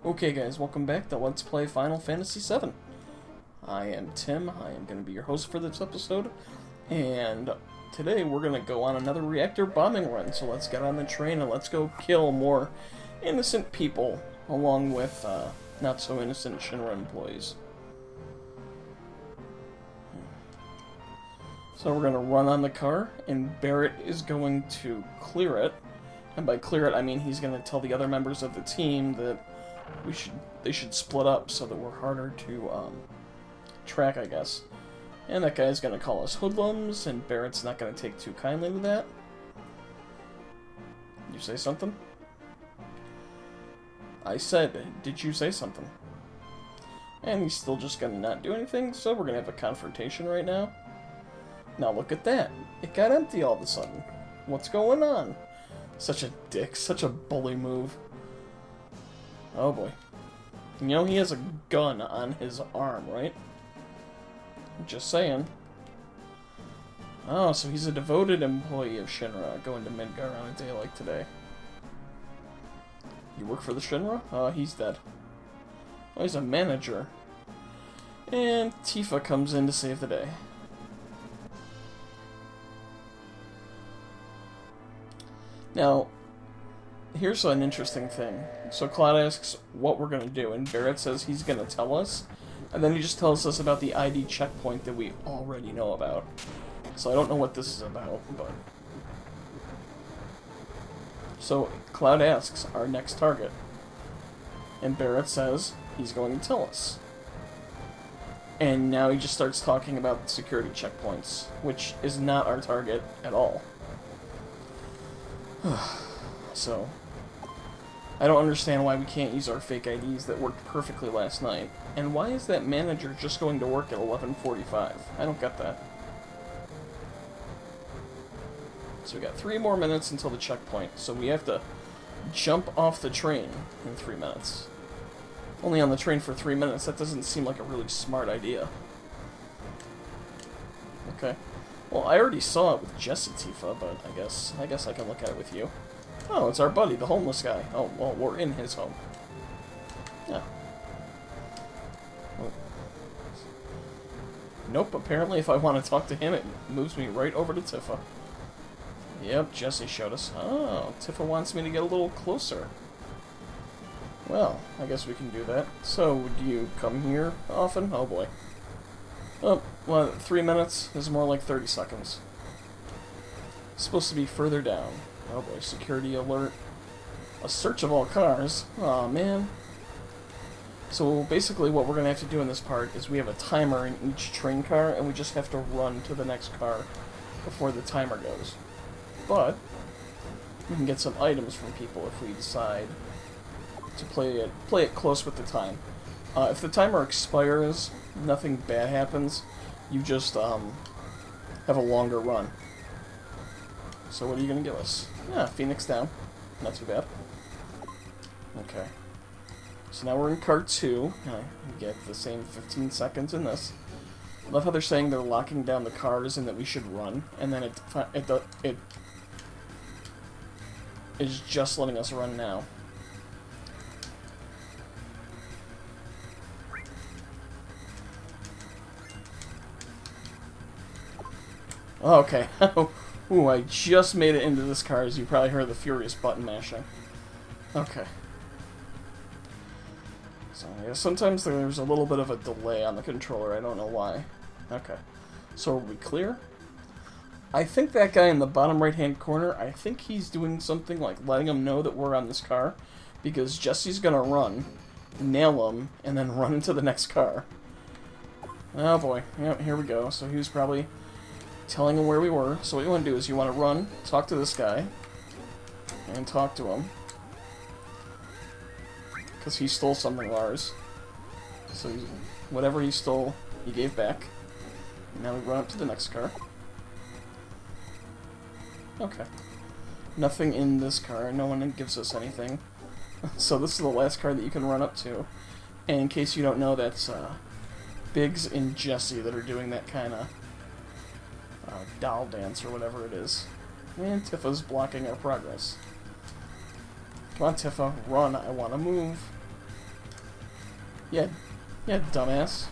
Okay guys, welcome back to Let's Play Final Fantasy VII. I am Tim, I am going to be your host for this episode, and today we're going to go on another reactor bombing run, so let's get on the train and let's go kill more innocent people, along with not-so-innocent Shinra employees. So we're going to run on the car, and Barrett is going to clear it, and by clear it I mean he's going to tell the other members of the team that they should split up so that we're harder to track, I guess. And that guy's gonna call us hoodlums, and Barrett's not gonna take too kindly to that. You say something? I said, did you say something? And he's still just gonna not do anything, so we're gonna have a confrontation right now. Now look at that. It got empty all of a sudden. What's going on? Such a dick, such a bully move. Oh boy. You know, he has a gun on his arm, right? Just saying. Oh, so he's a devoted employee of Shinra, going to Midgar on a day like today. You work for the Shinra? Oh, he's dead. Oh, he's a manager. And Tifa comes in to save the day. Now, here's an interesting thing. So Cloud asks what we're going to do, and Barrett says he's going to tell us, and then he just tells us about the ID checkpoint that we already know about. So I don't know what this is about, but... So Cloud asks our next target, and Barrett says he's going to tell us. And now he just starts talking about security checkpoints, which is not our target at all. So... I don't understand why we can't use our fake IDs that worked perfectly last night. And why is that manager just going to work at 11:45? I don't get that. So we got 3 more minutes until the checkpoint, so we have to jump off the train in 3 minutes. Only on the train for 3 minutes, that doesn't seem like a really smart idea. Okay. Well, I already saw it with Jesse Tifa, but I guess I can look at it with you. Oh, it's our buddy, the homeless guy. Oh, well, we're in his home. Yeah. Well. Nope, apparently if I want to talk to him, it moves me right over to Tifa. Yep, Jesse showed us. Oh, Tifa wants me to get a little closer. Well, I guess we can do that. So, do you come here often? Oh, boy. Oh, well, 3 minutes is more like 30 seconds. It's supposed to be further down. Oh boy, security alert. A search of all cars. Aw, man. So basically what we're going to have to do in this part is we have a timer in each train car, and we just have to run to the next car before the timer goes. But we can get some items from people if we decide to play it close with the time. If the timer expires, nothing bad happens. You just have a longer run. So what are you going to give us? Yeah, Phoenix down. Not too bad. Okay. So now we're in car 2. We get the same 15 seconds in this. I love how they're saying they're locking down the cars and that we should run, and then it is just letting us run now. Oh, okay. Ooh, I just made it into this car, as you probably heard the furious button mashing. Okay. So, yeah, sometimes there's a little bit of a delay on the controller, I don't know why. Okay. So, are we clear? I think that guy in the bottom right-hand corner, I think he's doing something like letting him know that we're on this car, because Jesse's gonna run, nail him, and then run into the next car. Oh boy. Yep, here we go. So he was probably telling him where we were. So what you want to do is you want to run, talk to this guy, and talk to him. Because he stole something of ours. So whatever he stole, he gave back. And now we run up to the next car. Okay. Nothing in this car. No one gives us anything. So this is the last car that you can run up to. And in case you don't know, that's Biggs and Jesse that are doing that kind of doll dance or whatever it is. And Tifa's blocking our progress. Come on, Tifa, run. I want to move. Yeah, yeah, dumbass.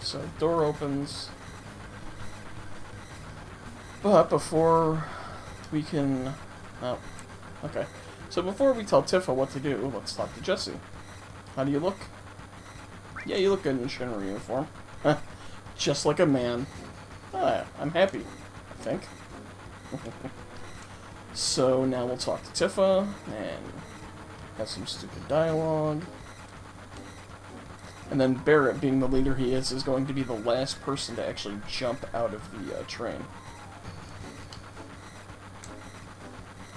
So, door opens. But before we can... Oh, okay. So before we tell Tifa what to do, let's talk to Jessie. How do you look? Yeah, you look good in your Shinra uniform. Just like a man. Ah, I'm happy, I think. So now we'll talk to Tifa, and have some stupid dialogue. And then Barrett, being the leader he is going to be the last person to actually jump out of the train.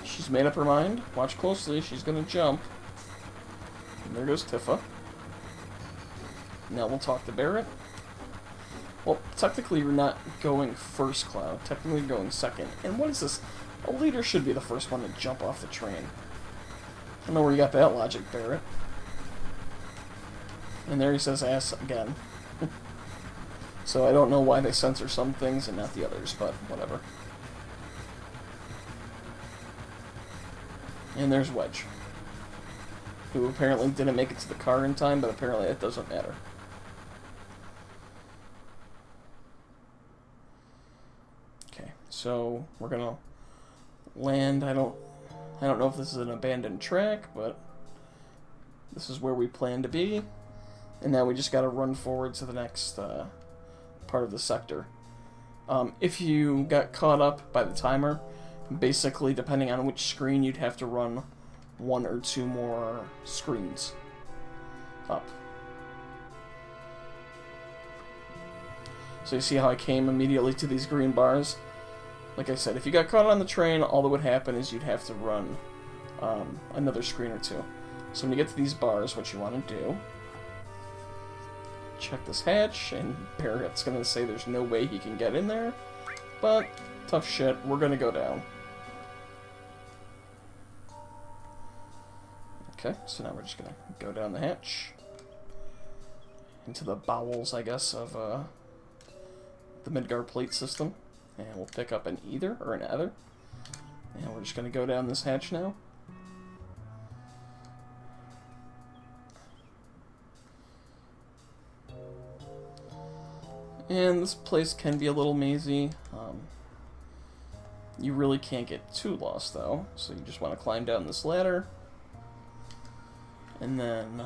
She's made up her mind. Watch closely, she's gonna jump. And there goes Tifa. Now we'll talk to Barrett. Well, technically you're not going first, Cloud. Technically you're going second. And what is this? A leader should be the first one to jump off the train. I don't know where you got that logic, Barrett. And there he says ass again. So I don't know why they censor some things and not the others, but whatever. And there's Wedge, who apparently didn't make it to the car in time, but apparently it doesn't matter. Okay, so we're gonna land. I don't know if this is an abandoned track, but this is where we plan to be. And now we just gotta run forward to the next part of the sector. If you got caught up by the timer, basically, depending on which screen, you'd have to run 1 or 2 more screens up. So you see how I came immediately to these green bars? Like I said, if you got caught on the train, all that would happen is you'd have to run another screen or 2. So when you get to these bars, what you want to do, check this hatch, and Barrett's going to say there's no way he can get in there, but tough shit, we're going to go down. Okay, so now we're just going to go down the hatch into the bowels, I guess, of the Midgar plate system. And we'll pick up an either or an other. And we're just going to go down this hatch now. And this place can be a little mazy. You really can't get too lost, though. So you just want to climb down this ladder. And then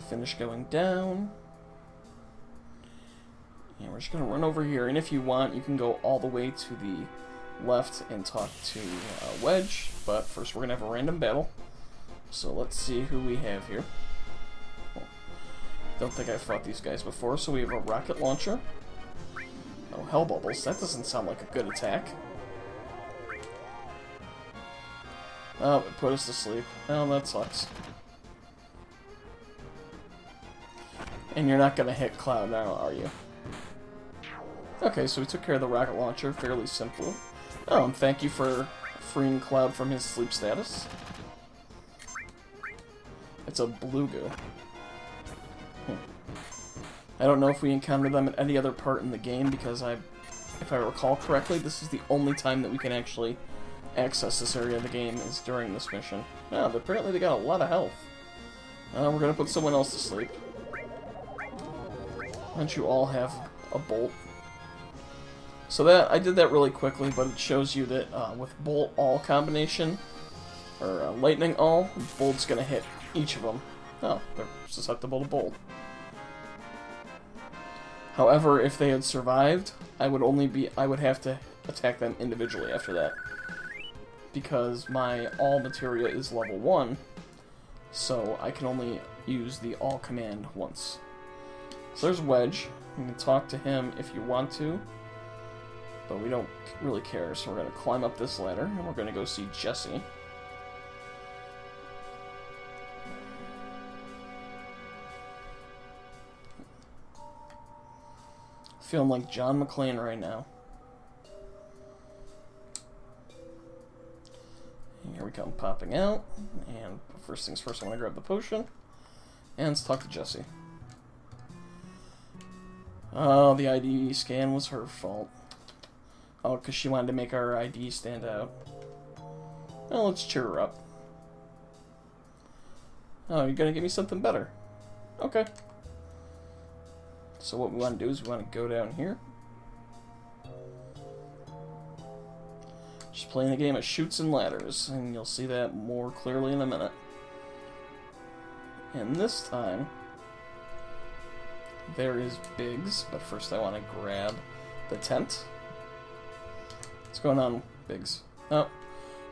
finish going down. And we're just going to run over here. And if you want, you can go all the way to the left and talk to Wedge. But first we're going to have a random battle. So let's see who we have here. Don't think I've fought these guys before. So we have a rocket launcher. Oh, hell bubbles. That doesn't sound like a good attack. Oh, it put us to sleep. Oh, that sucks. And you're not going to hit Cloud now, are you? Okay, so we took care of the rocket launcher fairly simply. Oh, and thank you for freeing Cloud from his sleep status. It's a blue goo. I don't know if we encounter them at any other part in the game, because if I recall correctly, this is the only time that we can actually access this area of the game is during this mission. Oh, but apparently they got a lot of health. We're gonna put someone else to sleep. Why don't you all have a bolt? So that, I did that really quickly, but it shows you that with bolt all combination, or lightning all, bolt's gonna hit each of them. Oh, they're susceptible to bolt. However, if they had survived, I would have to attack them individually after that. Because my all materia is level 1, so I can only use the all command once. So there's Wedge. You can talk to him if you want to, but we don't really care, so we're going to climb up this ladder, and we're going to go see Jessie. Feeling like John McClane right now. And here we come popping out, and first things first, I want to grab the potion, and let's talk to Jessie. Oh, the ID scan was her fault. Oh, because she wanted to make our ID stand out. Well, let's cheer her up. Oh, you're gonna give me something better. Okay. So what we want to do is we want to go down here. Just playing a game of chutes and ladders, and you'll see that more clearly in a minute. And this time, there is Biggs, but first I want to grab the tent. What's going on, Biggs? Oh,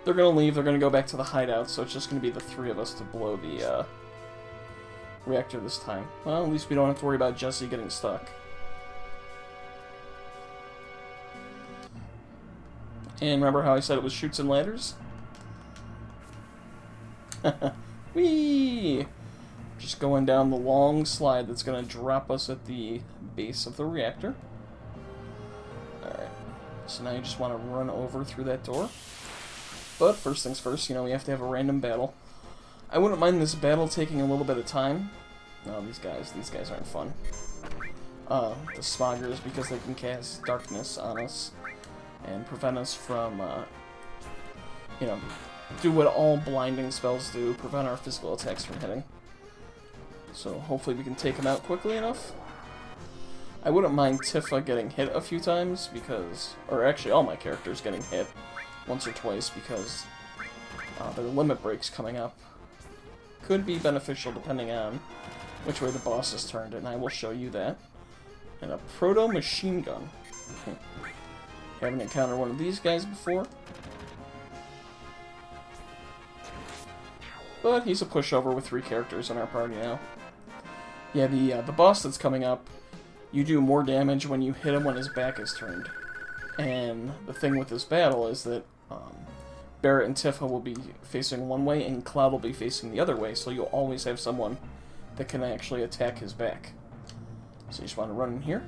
they're going to leave. They're going to go back to the hideout, so it's just going to be the three of us to blow the reactor this time. Well, at least we don't have to worry about Jesse getting stuck. And remember how I said it was chutes and ladders? Whee! Just going down the long slide that's going to drop us at the base of the reactor. Alright. So now you just want to run over through that door. But first things first, you know, we have to have a random battle. I wouldn't mind this battle taking a little bit of time. No, these guys aren't fun. The smoggers, because they can cast darkness on us and prevent us from, you know, do what all blinding spells do, prevent our physical attacks from hitting. So hopefully we can take them out quickly enough. I wouldn't mind Tifa getting hit a few times because, or actually all my characters getting hit once or twice because their limit breaks coming up could be beneficial depending on which way the boss has turned, and I will show you that. And a proto machine gun. Haven't encountered one of these guys before. But he's a pushover with 3 characters in our party now. Yeah, the boss that's coming up, you do more damage when you hit him when his back is turned. And the thing with this battle is that Barret and Tifa will be facing one way and Cloud will be facing the other way, so you'll always have someone that can actually attack his back. So you just want to run in here.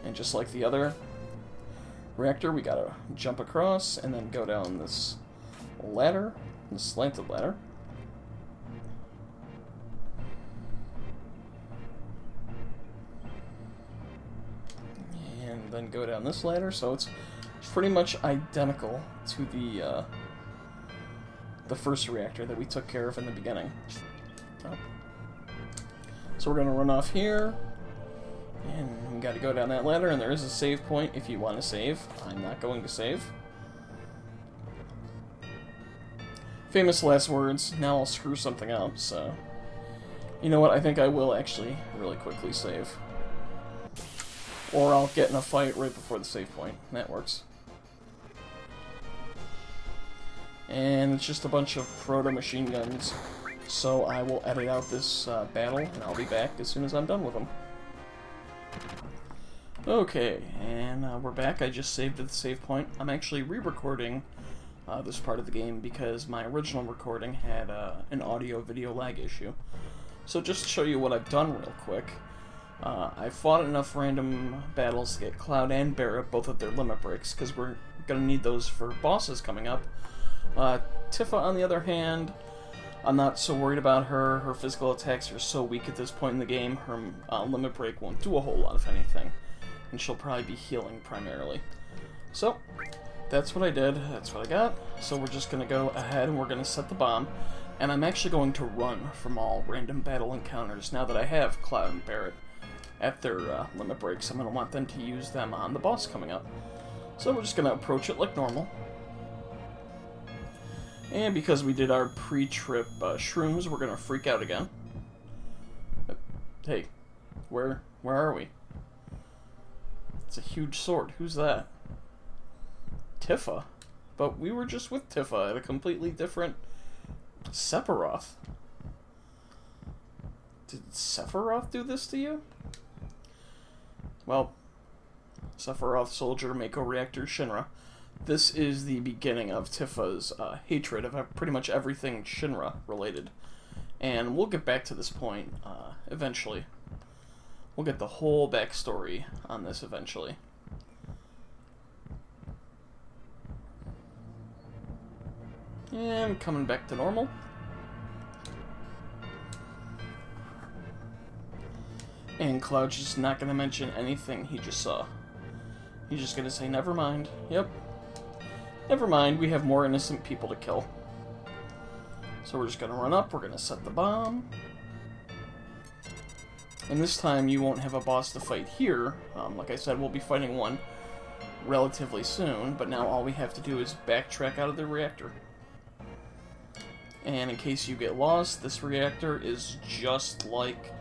And just like the other reactor, we gotta jump across and then go down this ladder, this slanted ladder. And then go down this ladder, so it's pretty much identical to the first reactor that we took care of in the beginning. Oh. So we're gonna run off here. And we gotta go down that ladder, and there is a save point if you want to save. I'm not going to save. Famous last words. Now I'll screw something up, so... You know what, I think I will actually really quickly save. Or I'll get in a fight right before the save point. That works. And it's just a bunch of proto-machine guns, so I will edit out this battle, and I'll be back as soon as I'm done with them. Okay, and we're back. I just saved at the save point. I'm actually re-recording this part of the game because my original recording had an audio-video lag issue. So just to show you what I've done real quick, I fought enough random battles to get Cloud and Barret both at their limit breaks, because we're going to need those for bosses coming up. Tifa, on the other hand, I'm not so worried about her. Her physical attacks are so weak at this point in the game, her limit break won't do a whole lot of anything. And she'll probably be healing primarily. So, that's what I did. That's what I got. So we're just going to go ahead and we're going to set the bomb. And I'm actually going to run from all random battle encounters now that I have Cloud and Barret at their limit breaks. I'm going to want them to use them on the boss coming up. So we're just going to approach it like normal. And because we did our pre-trip shrooms, we're going to freak out again. Hey, where are we? It's a huge sword. Who's that? Tifa. But we were just with Tifa at a completely different Sephiroth. Did Sephiroth do this to you? Well, Sephiroth Soldier, Mako Reactor, Shinra. This is the beginning of Tifa's hatred of pretty much everything Shinra related. And we'll get back to this point eventually. We'll get the whole backstory on this eventually. And coming back to normal. And Cloud's just not going to mention anything he just saw. He's just going to say, never mind. Yep. Never mind, we have more innocent people to kill. So we're just going to run up, we're going to set the bomb. And this time you won't have a boss to fight here. Like I said, we'll be fighting one relatively soon, but now all we have to do is backtrack out of the reactor. And in case you get lost, this reactor is just like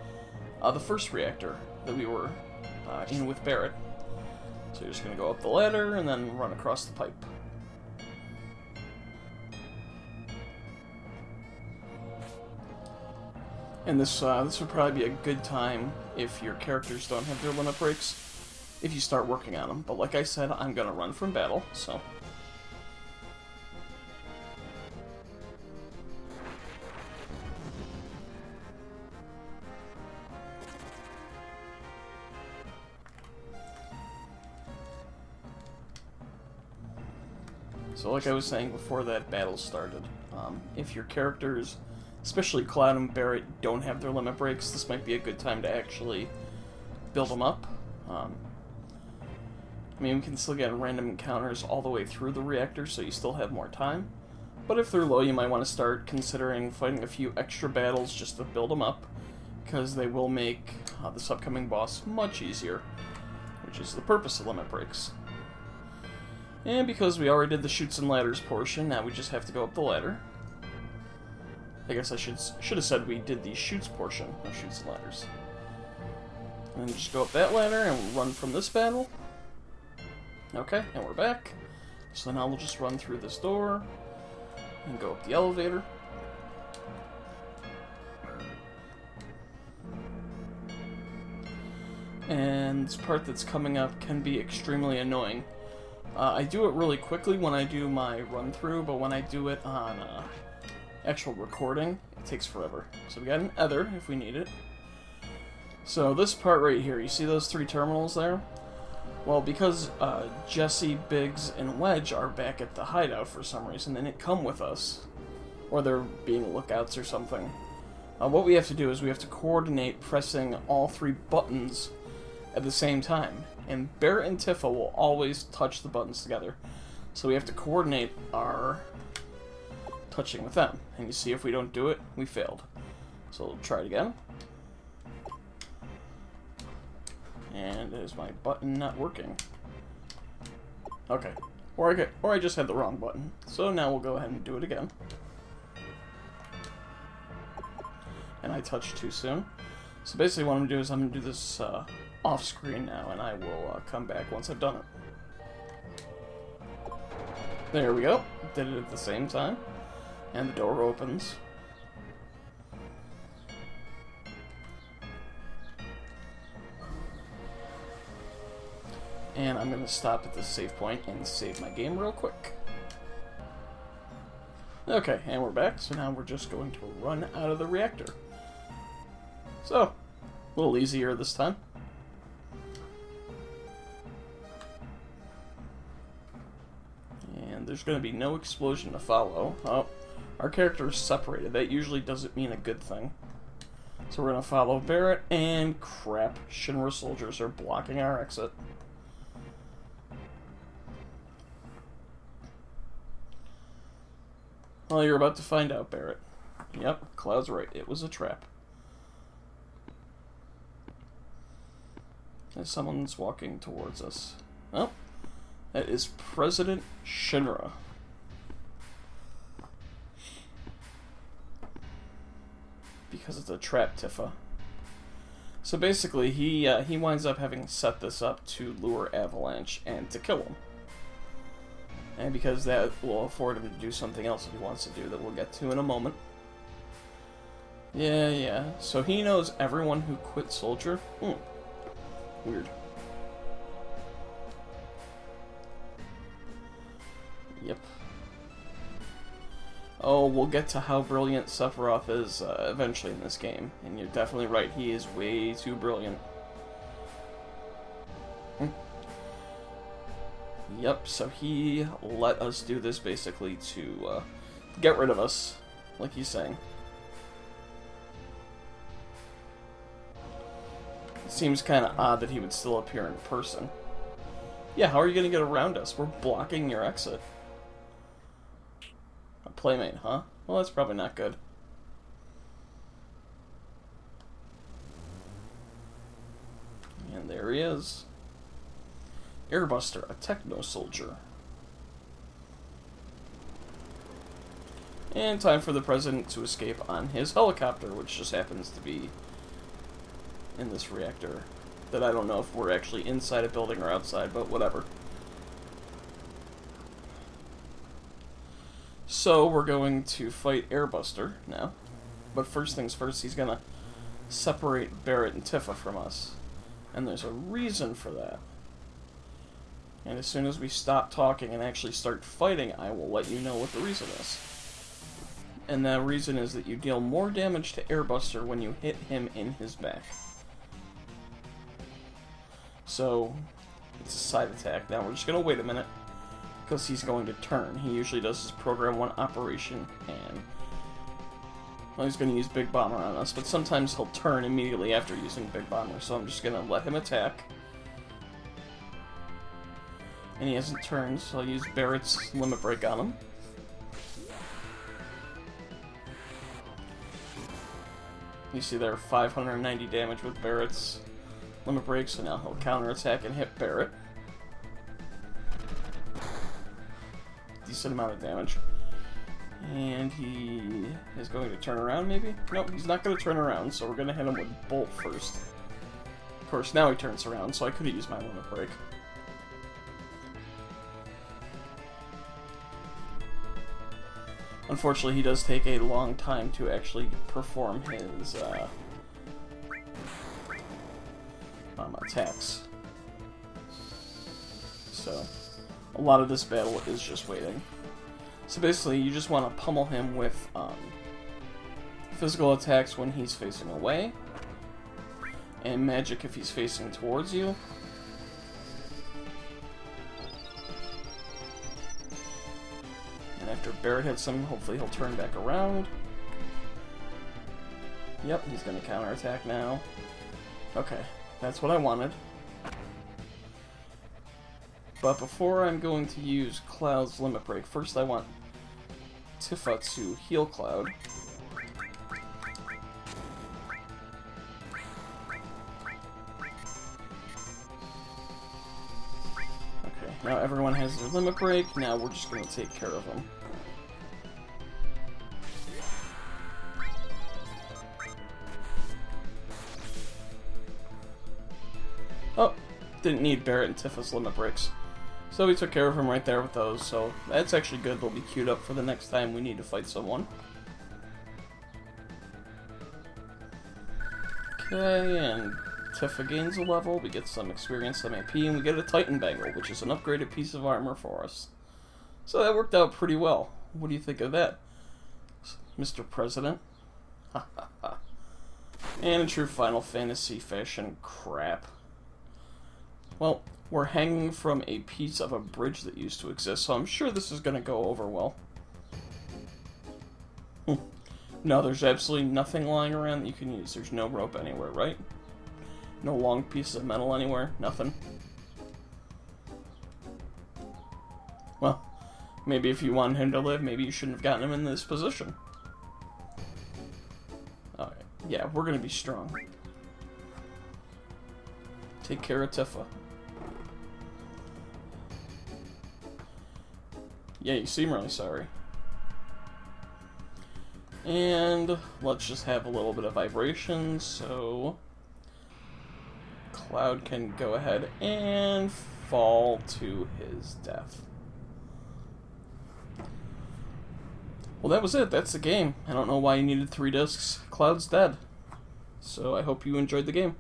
the first reactor that we were in with Barrett. So you're just going to go up the ladder and then run across the pipe. And this would probably be a good time if your characters don't have their limit breaks, if you start working on them. But like I said, I'm going to run from battle, so... So like I was saying before that battle started, if your characters, especially Cloud and Barrett, don't have their limit breaks, this might be a good time to actually build them up. I mean, we can still get random encounters all the way through the reactor, so you still have more time. But if they're low, you might want to start considering fighting a few extra battles just to build them up, because they will make this upcoming boss much easier, which is the purpose of limit breaks. And because we already did the chutes and ladders portion, now we just have to go up the ladder. I guess I should have said we did the chutes portion of chutes and ladders. And then just go up that ladder and run from this battle. Okay, and we're back. So now we'll just run through this door and go up the elevator. And this part that's coming up can be extremely annoying. I do it really quickly when I do my run-through, but when I do it on actual recording, it takes forever. So we got an ether if we need it. So this part right here, you see those 3 terminals there? Well, because Jesse, Biggs, and Wedge are back at the hideout for some reason, they didn't come with us. Or they're being lookouts or something. What we have to do is we have to coordinate pressing all 3 buttons at the same time. And Barrett and Tifa will always touch the buttons together. So we have to coordinate our touching with them. And you see, if we don't do it, we failed. So we'll try it again. And is my button not working? Okay. Or I just had the wrong button. So now we'll go ahead and do it again. And I touched too soon. So basically what I'm going to do is I'm going to do this off screen now, and I will come back once I've done it. There we go. Did it at the same time. And the door opens. And I'm going to stop at this save point and save my game real quick. Okay, and we're back, so now we're just going to run out of the reactor. So, a little easier this time. And there's going to be no explosion to follow. Oh, our character is separated. That usually doesn't mean a good thing. So we're going to follow Barrett, and crap, Shinra soldiers are blocking our exit. Well, you're about to find out, Barrett. Yep, Cloud's right. It was a trap. And someone's walking towards us. Oh, that is President Shinra. Because it's a trap, Tifa. So basically, he winds up having set this up to lure Avalanche and to kill him. And because that will afford him to do something else that he wants to do that we'll get to in a moment. Yeah. So he knows everyone who quit Soldier? Weird. Yep. Oh, we'll get to how brilliant Sephiroth is eventually in this game. And you're definitely right, he is way too brilliant. Yep, so he let us do this basically to get rid of us, like he's saying. It seems kind of odd that he would still appear in person. Yeah, how are you going to get around us? We're blocking your exit. A playmate, huh? Well, that's probably not good. And there he is. Airbuster, a techno-soldier. And time for the President to escape on his helicopter, which just happens to be in this reactor. That I don't know if we're actually inside a building or outside, but whatever. So, we're going to fight Airbuster now. But first things first, he's gonna separate Barrett and Tifa from us. And there's a reason for that. And as soon as we stop talking and actually start fighting, I will let you know what the reason is. And that reason is that you deal more damage to Airbuster when you hit him in his back. So, it's a side attack. Now we're just going to wait a minute, because he's going to turn. He usually does his Program 1 operation, and well, he's going to use Big Bomber on us, but sometimes he'll turn immediately after using Big Bomber, so I'm just going to let him attack. And he hasn't turned, so I'll use Barrett's Limit Break on him. You see there, 590 damage with Barrett's Limit Break, so now he'll counterattack and hit Barrett. Decent amount of damage. And he is going to turn around, maybe? Nope, he's not going to turn around, so we're going to hit him with Bolt first. Of course, now he turns around, so I could have used my Limit Break. Unfortunately, he does take a long time to actually perform his attacks. So, a lot of this battle is just waiting. So basically, you just want to pummel him with physical attacks when he's facing away, and magic if he's facing towards you. And after Barrett hits him, hopefully he'll turn back around. Yep, he's going to counterattack now. Okay, that's what I wanted. But before I'm going to use Cloud's Limit Break, first I want Tifa to heal Cloud. Okay, now everyone has their Limit Break, now we're just going to take care of them. Oh, didn't need Barrett and Tifa's Limit Breaks. So we took care of him right there with those, so that's actually good. They'll be queued up for the next time we need to fight someone. Okay, and Tifa gains a level, we get some experience, some AP, and we get a Titan Bangle, which is an upgraded piece of armor for us. So that worked out pretty well. What do you think of that, Mr. President? Ha ha ha. And in true Final Fantasy fashion, crap. Well, we're hanging from a piece of a bridge that used to exist, so I'm sure this is going to go over well. No, there's absolutely nothing lying around that you can use. There's no rope anywhere, right? No long pieces of metal anywhere? Nothing? Well, maybe if you wanted him to live, maybe you shouldn't have gotten him in this position. Alright, yeah, we're going to be strong. Take care of Tifa. Yeah, you seem really sorry. And let's just have a little bit of vibration, so Cloud can go ahead and fall to his death. Well, that was it. That's the game. I don't know why you needed 3 discs. Cloud's dead. So I hope you enjoyed the game.